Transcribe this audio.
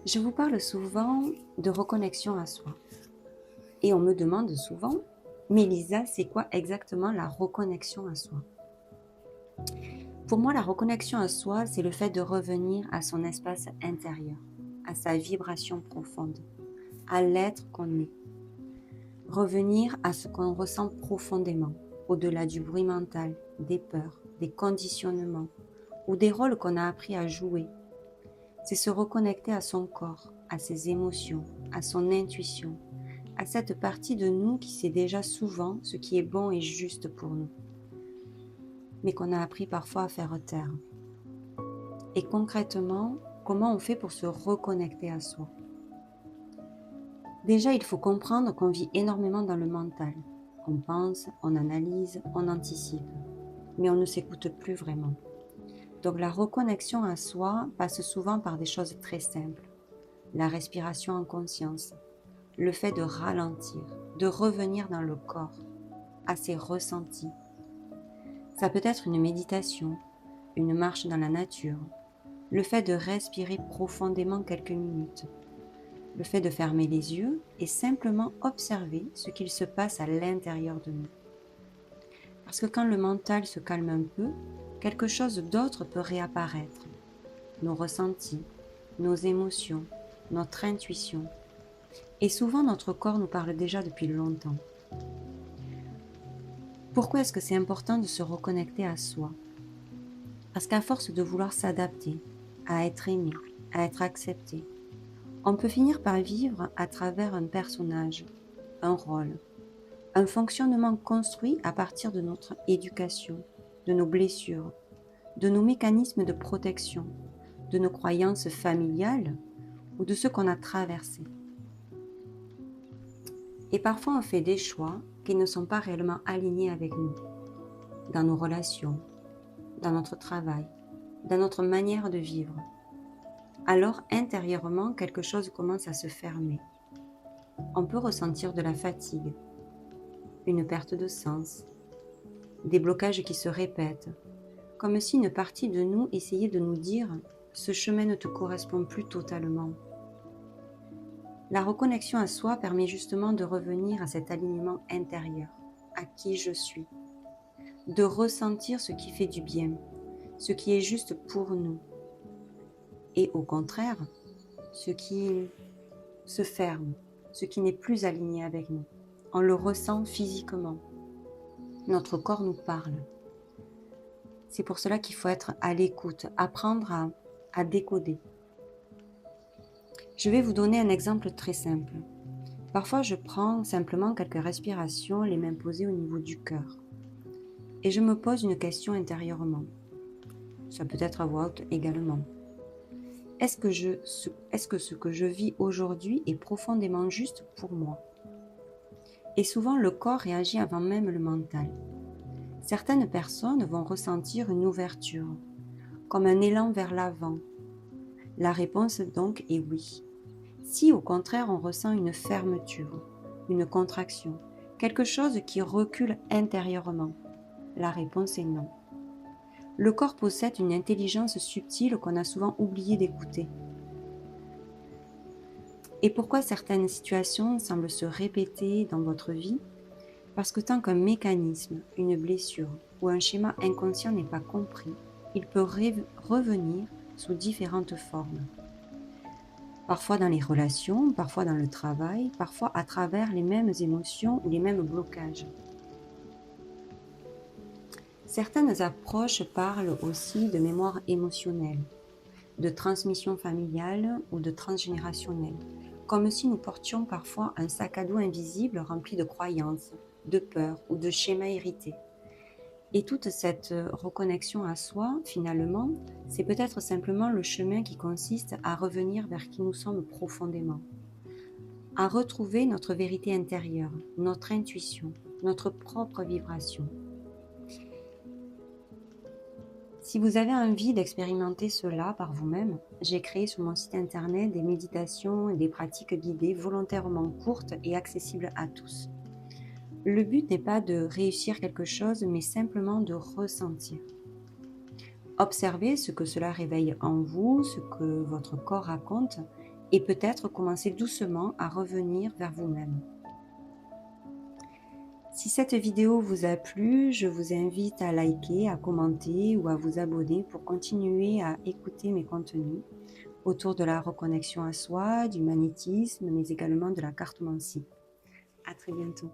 Je vous parle souvent de reconnexion à soi. Et on me demande souvent, mais Lisa, c'est quoi exactement la reconnexion à soi? Pour moi, la reconnexion à soi, c'est le fait de revenir à son espace intérieur, à sa vibration profonde, à l'être qu'on est. Revenir à ce qu'on ressent profondément, au-delà du bruit mental, des peurs, des conditionnements ou des rôles qu'on a appris à jouer. C'est se reconnecter à son corps, à ses émotions, à son intuition, à cette partie de nous qui sait déjà souvent ce qui est bon et juste pour nous, mais qu'on a appris parfois à faire taire. Et concrètement, comment on fait pour se reconnecter à soi? Déjà, il faut comprendre qu'on vit énormément dans le mental. On pense, on analyse, on anticipe, mais on ne s'écoute plus vraiment. Donc la reconnexion à soi passe souvent par des choses très simples. La respiration en conscience, le fait de ralentir, de revenir dans le corps, à ses ressentis. Ça peut être une méditation, une marche dans la nature, le fait de respirer profondément quelques minutes, le fait de fermer les yeux et simplement observer ce qu'il se passe à l'intérieur de nous. Parce que quand le mental se calme un peu, quelque chose d'autre peut réapparaître. Nos ressentis, nos émotions, notre intuition. Et souvent notre corps nous parle déjà depuis longtemps. Pourquoi est-ce que c'est important de se reconnecter à soi? Parce qu'à force de vouloir s'adapter, à être aimé, à être accepté, on peut finir par vivre à travers un personnage, un rôle, un fonctionnement construit à partir de notre éducation, de nos blessures, de nos mécanismes de protection, de nos croyances familiales ou de ce qu'on a traversé. Et parfois on fait des choix qui ne sont pas réellement alignés avec nous, dans nos relations, dans notre travail, dans notre manière de vivre. Alors intérieurement, quelque chose commence à se fermer. On peut ressentir de la fatigue, une perte de sens, des blocages qui se répètent, comme si une partie de nous essayait de nous dire « ce chemin ne te correspond plus totalement ». La reconnexion à soi permet justement de revenir à cet alignement intérieur, à qui je suis, de ressentir ce qui fait du bien, ce qui est juste pour nous, et au contraire, ce qui se ferme, ce qui n'est plus aligné avec nous. On le ressent physiquement. Notre corps nous parle. C'est pour cela qu'il faut être à l'écoute, apprendre à décoder. Je vais vous donner un exemple très simple. Parfois, je prends simplement quelques respirations, les mains posées au niveau du cœur. Et je me pose une question intérieurement. Ça peut être à voix haute également. Est-ce que ce que je vis aujourd'hui est profondément juste pour moi? Et souvent, le corps réagit avant même le mental. Certaines personnes vont ressentir une ouverture, comme un élan vers l'avant. La réponse donc est oui. Si au contraire on ressent une fermeture, une contraction, quelque chose qui recule intérieurement, la réponse est non. Le corps possède une intelligence subtile qu'on a souvent oublié d'écouter. Et pourquoi certaines situations semblent se répéter dans votre vie? Parce que tant qu'un mécanisme, une blessure ou un schéma inconscient n'est pas compris, il peut revenir sous différentes formes. Parfois dans les relations, parfois dans le travail, parfois à travers les mêmes émotions ou les mêmes blocages. Certaines approches parlent aussi de mémoire émotionnelle, de transmission familiale ou de transgénérationnelle, comme si nous portions parfois un sac à dos invisible rempli de croyances, de peurs ou de schémas hérités. Et toute cette reconnexion à soi, finalement, c'est peut-être simplement le chemin qui consiste à revenir vers qui nous sommes profondément, à retrouver notre vérité intérieure, notre intuition, notre propre vibration. Si vous avez envie d'expérimenter cela par vous-même, j'ai créé sur mon site internet des méditations et des pratiques guidées volontairement courtes et accessibles à tous. Le but n'est pas de réussir quelque chose, mais simplement de ressentir. Observez ce que cela réveille en vous, ce que votre corps raconte, et peut-être commencer doucement à revenir vers vous-même. Si cette vidéo vous a plu, je vous invite à liker, à commenter ou à vous abonner pour continuer à écouter mes contenus autour de la reconnexion à soi, du magnétisme, mais également de la cartomancie. À très bientôt.